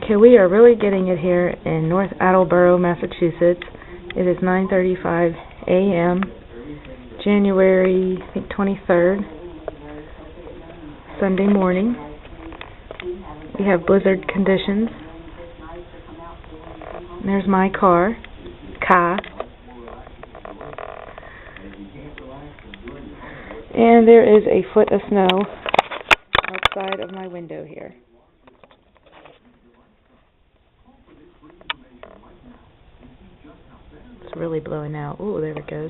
Okay, we are really getting it here in North Attleboro, Massachusetts. It is 9:35 a.m., January, I think 23rd, Sunday morning. We have blizzard conditions. And there's my car. And there is a foot of snow outside of my window here. It's really blowing out. Ooh, there it goes.